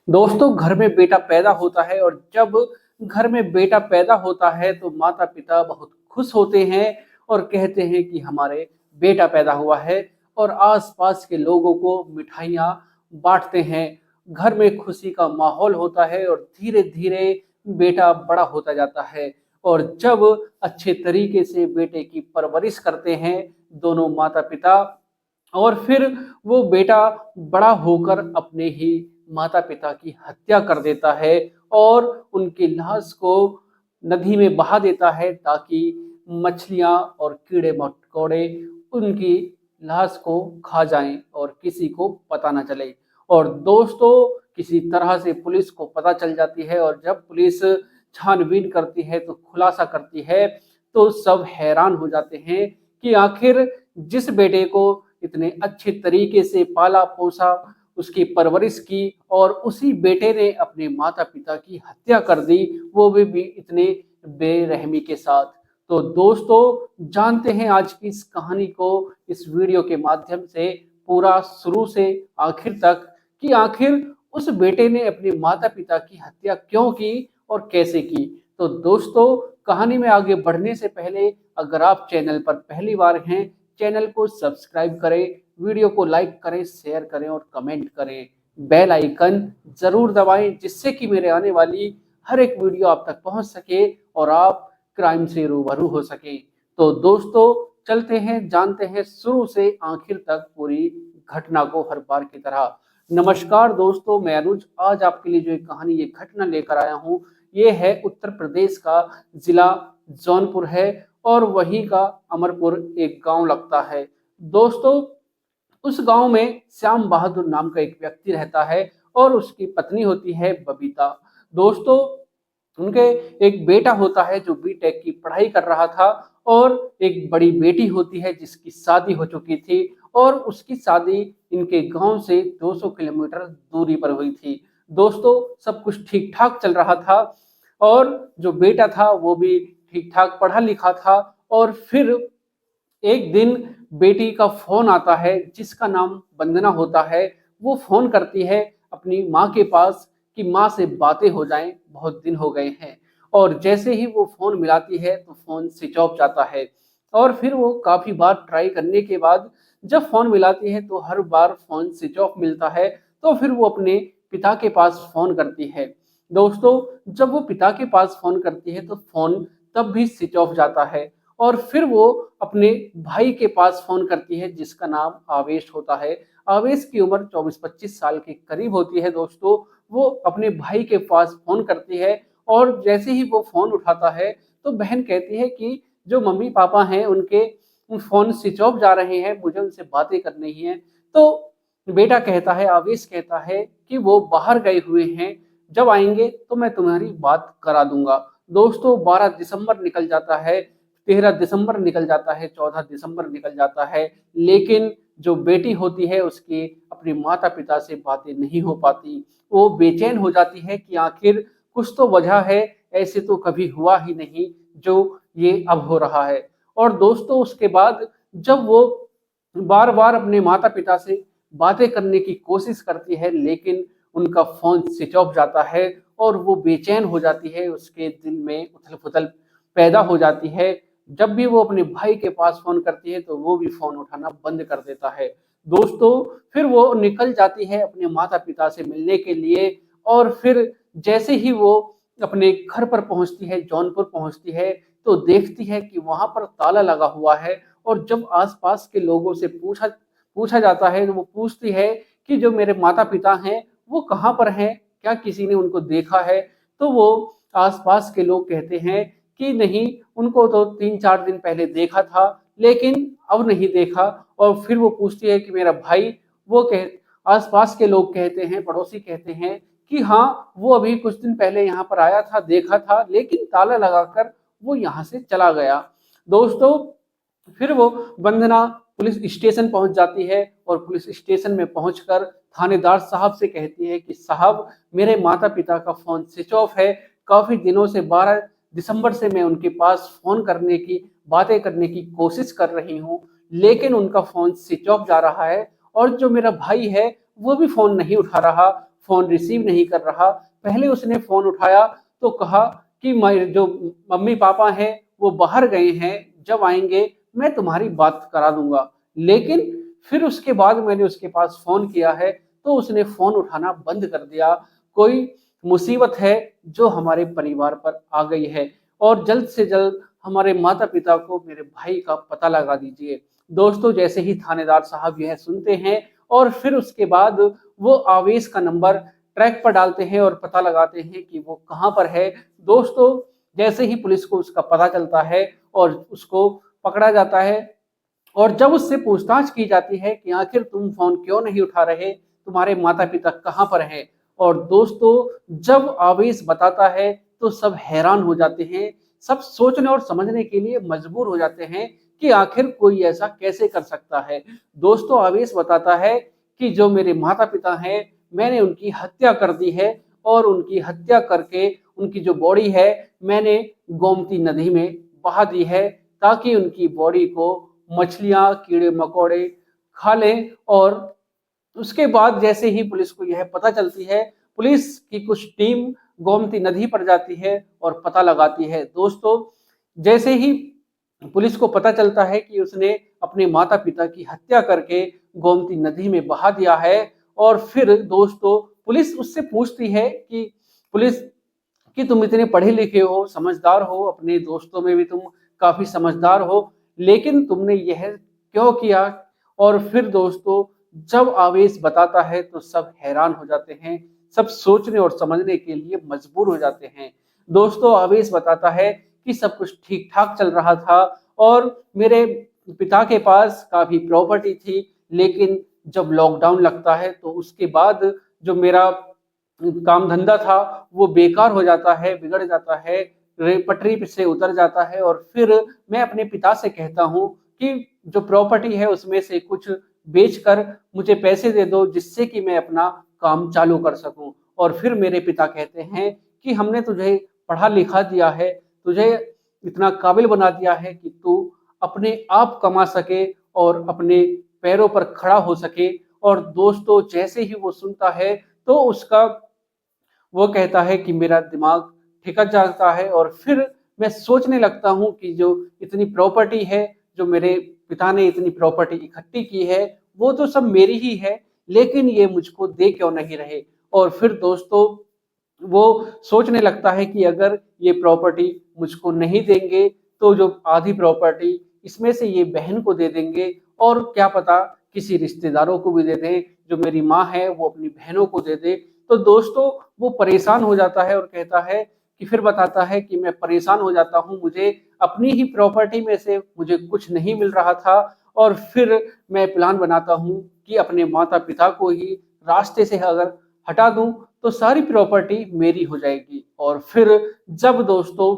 दोस्तों, घर में बेटा पैदा होता है और जब घर में बेटा पैदा होता है तो माता पिता बहुत खुश होते हैं और कहते हैं कि हमारे बेटा पैदा हुआ है और आसपास के लोगों को मिठाइयाँ बांटते हैं। घर में खुशी का माहौल होता है और धीरे धीरे बेटा बड़ा होता जाता है। और जब अच्छे तरीके से बेटे की परवरिश करते हैं दोनों माता पिता, और फिर वो बेटा बड़ा होकर अपने ही माता-पिता की हत्या कर देता है और उनकी लाश को नदी में बहा देता है ताकि मछलियाँ और कीड़े-मकोड़े उनकी लाश को खा जाएँ और किसी को पता ना चले। और दोस्तों, किसी तरह से पुलिस को पता चल जाती है और जब पुलिस छानबीन करती है तो खुलासा करती है, तो सब हैरान हो जाते हैं कि आखिर जिस बेटे को इतने अच्छे तरीके से पाला-पोसा, उसकी परवरिश की और उसी बेटे ने अपने माता-पिता की हत्या कर दी, वो भी इतने बेरहमी के साथ। तो दोस्तों, जानते हैं आज की इस कहानी को इस वीडियो के माध्यम से पूरा शुरू से आखिर तक कि आखिर उस बेटे ने अपने माता-पिता की हत्या क्यों की और कैसे की। तो दोस्तों, कहानी में आगे बढ़ने से पहले अगर आप चैनल पर पहली बार हैं, चैनल को सब्सक्राइब करें, वीडियो को लाइक करें, शेयर करें और कमेंट करें। बेल आइकन ज़रूर दबाएं जिससे कि मेरे आने वाली हर एक वीडियो आप तक पहुंच सके और आप क्राइम से रूबरू हो सकें। तो दोस्तों, चलते हैं, जानते हैं शुरू से आखिर तक पूरी घटना को हर बार की तरह। नमस्कार दोस्तों, मैं अनुज आज आपके लिए जो एक कहानी, ये घटना लेकर आया हूँ, ये है उत्तर प्रदेश का जिला जौनपुर है और वहीं का अमरपुर एक गांव लगता है। दोस्तों, उस गांव में श्याम बहादुर नाम का एक व्यक्ति रहता है और उसकी पत्नी होती है बबीता। दोस्तों, उनके एक बेटा होता है जो बीटेक की पढ़ाई कर रहा था और एक बड़ी बेटी होती है जिसकी शादी हो चुकी थी और उसकी शादी इनके गांव से 200 किलोमीटर दूरी पर हुई थी। दोस्तों, सब कुछ ठीक ठाक चल रहा था और जो बेटा था वो भी ठीक ठाक पढ़ा लिखा था। और फिर एक दिन बेटी का फोन आता है जिसका नाम वंदना होता है। वो फोन करती है अपनी माँ के पास कि माँ से बातें हो जाएं, बहुत दिन हो गए हैं। और जैसे ही वो फोन मिलाती है तो फोन स्विच ऑफ जाता है और फिर वो काफी बार ट्राई करने के बाद जब फोन मिलाती है तो हर बार फोन स्विच ऑफ मिलता है। तो फिर वो अपने पिता के पास फोन करती है। दोस्तों, जब वो पिता के पास फोन करती है तो फोन तब भी स्विच ऑफ जाता है और फिर वो अपने भाई के पास फ़ोन करती है जिसका नाम आवेश होता है। आवेश की उम्र 24-25 साल के करीब होती है दोस्तों। वो अपने भाई के पास फ़ोन करती है और जैसे ही वो फ़ोन उठाता है तो बहन कहती है कि जो मम्मी-पापा हैं उनके फ़ोन स्विच ऑफ जा रहे हैं, मुझे उनसे बातें करनी ही हैं। तो बेटा कहता है, आवेश कहता है कि वो बाहर गए हुए हैं, जब आएँगे तो मैं तुम्हारी बात करा दूँगा। दोस्तों, 12 दिसंबर निकल जाता है, 13 दिसंबर निकल जाता है, 14 दिसंबर निकल जाता है, लेकिन जो बेटी होती है उसकी अपने माता-पिता से बातें नहीं हो पाती। वो बेचैन हो जाती है कि आखिर कुछ तो वजह है, ऐसे तो कभी हुआ ही नहीं जो ये अब हो रहा है। और दोस्तों, उसके बाद जब वो बार-बार अपने माता-पिता से बातें करने की कोशिश करती है लेकिन उनका फ़ोन स्विच ऑफ जाता है और वो बेचैन हो जाती है, उसके दिल में उथल-पुथल पैदा हो जाती है। जब भी वो अपने भाई के पास फ़ोन करती है तो वो भी फ़ोन उठाना बंद कर देता है। दोस्तों, फिर वो निकल जाती है अपने माता-पिता से मिलने के लिए और फिर जैसे ही वो अपने घर पर पहुँचती है, जौनपुर पहुँचती है, तो देखती है कि वहाँ पर ताला लगा हुआ है। और जब आस-पास के लोगों से पूछा पूछा जाता है तो वो पूछती है कि जो मेरे माता-पिता हैं, वो कहाँ पर हैं? क्या किसी ने उनको देखा है? तो वो आस-पास के लोग कहते हैं कि नहीं, उनको तो 3-4 दिन पहले देखा था, लेकिन अब नहीं देखा। और फिर वो पूछती है कि मेरा भाई, वो कह आस-पास के लोग कहते हैं, पड़ोसी कहते हैं कि हाँ, वो अभी कुछ दिन पहले यहाँ पर आया था, देखा था, लेकिन ताला लगाकर वो यहाँ से चला गया। दोस्तों, फिर वो वंदना पुलिस स्टेशन पहुंच जाती है और पुलिस स्टेशन में पहुंचकर थानेदार साहब से कहती है कि साहब, मेरे माता-पिता का फ़ोन स्विच ऑफ है। काफ़ी दिनों से 12 दिसंबर से मैं उनके पास फ़ोन करने की, बातें करने की कोशिश कर रही हूँ, लेकिन उनका फ़ोन स्विच ऑफ जा रहा है और जो मेरा भाई है, वो भी फ़ोन नहीं उठा रहा। फोन रिसीव नहीं कर रहा। पहले उसने फोन उठाया तो कहा कि जो मम्मी पापा हैं वो बाहर गए हैं, जब आएंगे मैं तुम्हारी बात करा दूंगा। लेकिन फिर उसके बाद मैंने उसके पास फोन किया है तो उसने फोन उठाना बंद कर दिया। कोई मुसीबत है जो हमारे परिवार पर आ गई है, और जल्द से जल्द हमारे माता पिता को मेरे भाई का पता लगा दीजिए। दोस्तों, जैसे ही थानेदार साहब यह सुनते हैं और फिर उसके बाद वो आवेश का नंबर ट्रैक पर डालते हैं और पता लगाते हैं कि वो कहाँ पर है। दोस्तों, जैसे ही पुलिस को उसका पता चलता है और उसको पकड़ा जाता है, और जब उससे पूछताछ की जाती है कि आखिर तुम फोन क्यों नहीं उठा रहे, तुम्हारे माता पिता कहाँ पर हैं, और दोस्तों जब आवेश बताता है तो सब हैरान हो जाते हैं, सब सोचने और समझने के लिए मजबूर हो जाते हैं कि आखिर कोई ऐसा कैसे कर सकता है। दोस्तों, आवेश बताता है कि जो मेरे माता पिता हैं मैंने उनकी हत्या कर दी है, और उनकी हत्या करके उनकी जो बॉडी है मैंने गोमती नदी में बहा दी है, ताकि उनकी बॉडी को मछलियां कीड़े मकोड़े खा लें। और उसके बाद जैसे ही पुलिस को यह पता चलती है, पुलिस की कुछ टीम गोमती नदी पर जाती है और पता लगाती है। दोस्तों, जैसे ही पुलिस को पता चलता है कि उसने अपने माता पिता की हत्या करके गोमती नदी में बहा दिया है, और फिर दोस्तों पुलिस उससे पूछती है कि तुम इतने पढ़े लिखे हो, समझदार हो, अपने दोस्तों में भी तुम काफी समझदार हो, लेकिन तुमने यह क्यों किया। और फिर दोस्तों जब आवेश बताता है तो सब हैरान हो जाते हैं, सब सोचने और समझने के लिए मजबूर हो जाते हैं। दोस्तों, आवेश बताता है कि सब कुछ ठीक ठाक चल रहा था और मेरे पिता के पास काफी प्रॉपर्टी थी, लेकिन जब लॉकडाउन लगता है तो उसके बाद जो मेरा काम धंधा था वो बेकार हो जाता है, बिगड़ जाता है, पटरी पे से उतर जाता है, और फिर मैं अपने पिता से कहता हूँ कि जो प्रॉपर्टी है उसमें से कुछ बेचकर मुझे पैसे दे दो, जिससे कि मैं अपना काम चालू कर सकूं। और फिर मेरे पिता कहते हैं कि हमने तुझे पढ़ा लिखा दिया है, तुझे इतना काबिल बना दिया है कि तू अपने आप कमा सके और अपने पैरों पर खड़ा हो सके। और दोस्तों, जैसे ही वो सुनता है तो उसका वो कहता है कि मेरा दिमाग ठिठक जाता है, और फिर मैं सोचने लगता हूँ कि जो इतनी प्रॉपर्टी है, जो मेरे पिता ने इतनी प्रॉपर्टी इकट्ठी की है, वो तो सब मेरी ही है, लेकिन ये मुझको दे क्यों नहीं रहे। और फिर दोस्तों वो सोचने लगता है कि अगर ये प्रॉपर्टी मुझको नहीं देंगे तो जो आधी प्रॉपर्टी इसमें से ये बहन को दे देंगे, और क्या पता किसी रिश्तेदारों को भी दे दें, जो मेरी माँ है वो अपनी बहनों को दे दे। तो दोस्तों वो परेशान हो जाता है और कहता है कि फिर बताता है कि मैं परेशान हो जाता हूँ, मुझे अपनी ही प्रॉपर्टी में से मुझे कुछ नहीं मिल रहा था, और फिर मैं प्लान बनाता हूँ कि अपने माता पिता को ही रास्ते से अगर हटा दूं तो सारी प्रॉपर्टी मेरी हो जाएगी। और फिर जब दोस्तों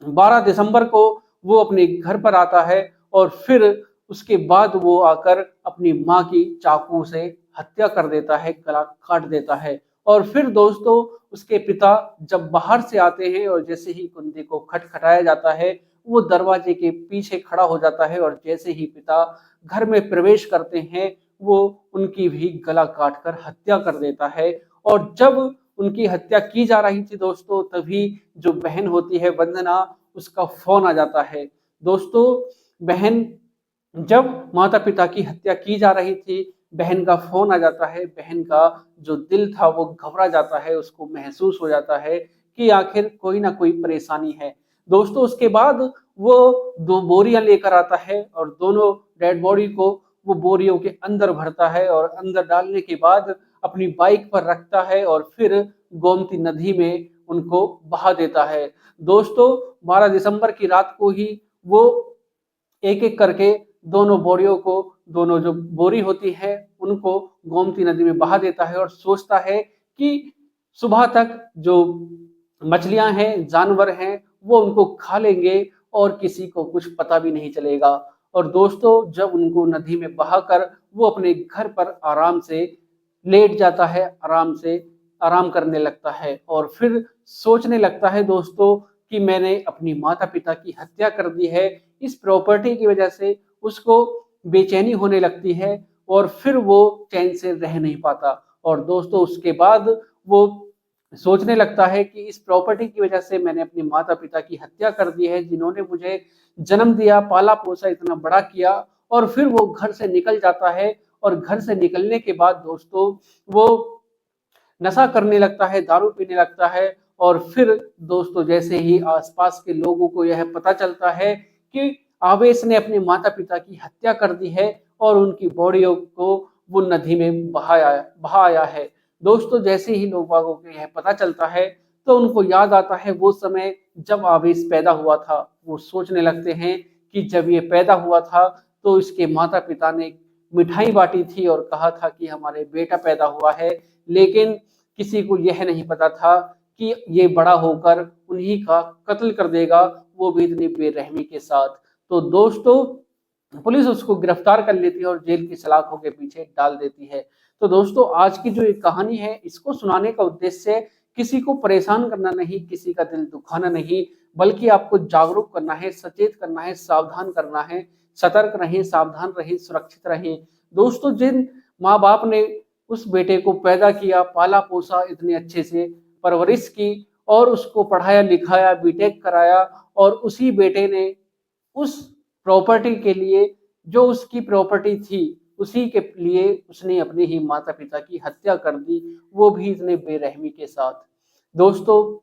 12 दिसंबर को वो अपने घर पर आता है, और फिर उसके बाद वो आकर अपनी माँ की चाकू से हत्या कर देता है, गला काट देता है। और फिर दोस्तों उसके पिता जब बाहर से आते हैं और जैसे ही कुंदी को खटखटाया जाता है, वो दरवाजे के पीछे खड़ा हो जाता है, और जैसे ही पिता घर में प्रवेश करते हैं वो उनकी भी गला काट कर हत्या कर देता है। और जब उनकी हत्या की जा रही थी दोस्तों, तभी जो बहन होती है वंदना, उसका फोन आ जाता है। दोस्तों, बहन जब माता पिता की हत्या की जा रही थी, बहन का फोन आ जाता है, बहन का जो दिल था वो घबरा जाता है, उसको महसूस हो जाता है कि आखिर कोई ना कोई परेशानी है। दोस्तों उसके बाद वो 2 बोरियां लेकर आता है, और दोनों डेड बॉडी को वो बोरियों के अंदर भरता है, और अंदर डालने के बाद अपनी बाइक पर रखता है, और फिर गोमती नदी में उनको बहा देता है। दोस्तों 12 दिसंबर की रात को ही वो एक एक करके दोनों बोरियों को, दोनों जो बोरी होती है उनको गोमती नदी में बहा देता है, और सोचता है कि सुबह तक जो मछलियां हैं, जानवर हैं, वो उनको खा लेंगे और किसी को कुछ पता भी नहीं चलेगा। और दोस्तों जब उनको नदी में बहाकर वो अपने घर पर आराम से लेट जाता है, आराम से आराम करने लगता है, और फिर सोचने लगता है दोस्तों कि मैंने अपनी माता पिता की हत्या कर दी है। इस प्रॉपर्टी की वजह से उसको बेचैनी होने लगती है, और फिर वो चैन से रह नहीं पाता, और दोस्तों उसके बाद वो सोचने लगता है कि इस प्रॉपर्टी की वजह से मैंने अपने माता पिता की हत्या कर दी है, जिन्होंने मुझे जन्म दिया, पाला पोसा, इतना बड़ा किया। और फिर वो घर से निकल जाता है और घर से निकलने के बाद दोस्तों वो नशा करने लगता है, दारू पीने लगता है। और फिर दोस्तों जैसे ही आसपास के लोगों को यह पता चलता है कि आवेश ने अपने माता पिता की हत्या कर दी है और उनकी बॉडियों को वो नदी में बहाया है। दोस्तों जैसे ही लोग बागों को यह पता चलता है तो उनको याद आता है वो समय जब आवेश पैदा हुआ था। वो सोचने लगते हैं कि जब ये पैदा हुआ था तो इसके माता पिता ने मिठाई बांटी थी और कहा था कि हमारे बेटा पैदा हुआ है, लेकिन किसी को यह नहीं पता था कि ये बड़ा होकर उन्हीं का कत्ल कर देगा, वो भी इतनी बेरहमी के साथ। तो दोस्तों पुलिस उसको गिरफ्तार कर लेती है और जेल की सलाखों के पीछे डाल देती है। तो दोस्तों आज की जो ये कहानी है इसको सुनाने का उद्देश्य किसी को परेशान करना नहीं, किसी का दिल दुखाना नहीं, बल्कि आपको जागरूक करना है, सचेत करना है, सावधान करना है। सतर्क रहें, सावधान रहें, सुरक्षित रहें। दोस्तों जिन माँ बाप ने उस बेटे को पैदा किया, पाला पोसा, इतने अच्छे से परवरिश की और उसको पढ़ाया लिखाया, बीटेक कराया, और उसी बेटे ने उस प्रॉपर्टी के लिए, जो उसकी प्रॉपर्टी थी उसी के लिए उसने अपने ही माता पिता की हत्या कर दी, वो भी इतने बेरहमी के साथ। दोस्तों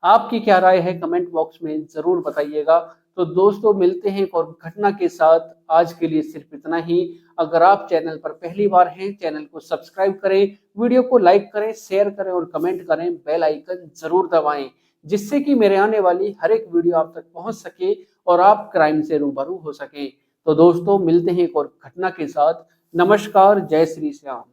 आपकी क्या राय है कमेंट बॉक्स में जरूर बताइएगा। तो दोस्तों मिलते हैं एक और घटना के साथ, आज के लिए सिर्फ इतना ही। अगर आप चैनल पर पहली बार हैं, चैनल को सब्सक्राइब करें, वीडियो को लाइक करें, शेयर करें और कमेंट करें, बेल आइकन जरूर दबाएं, जिससे कि मेरे आने वाली हर एक वीडियो आप तक पहुंच सके और आप क्राइम से रूबरू हो सके। तो दोस्तों मिलते हैं एक और घटना के साथ। नमस्कार, जय श्री श्याम।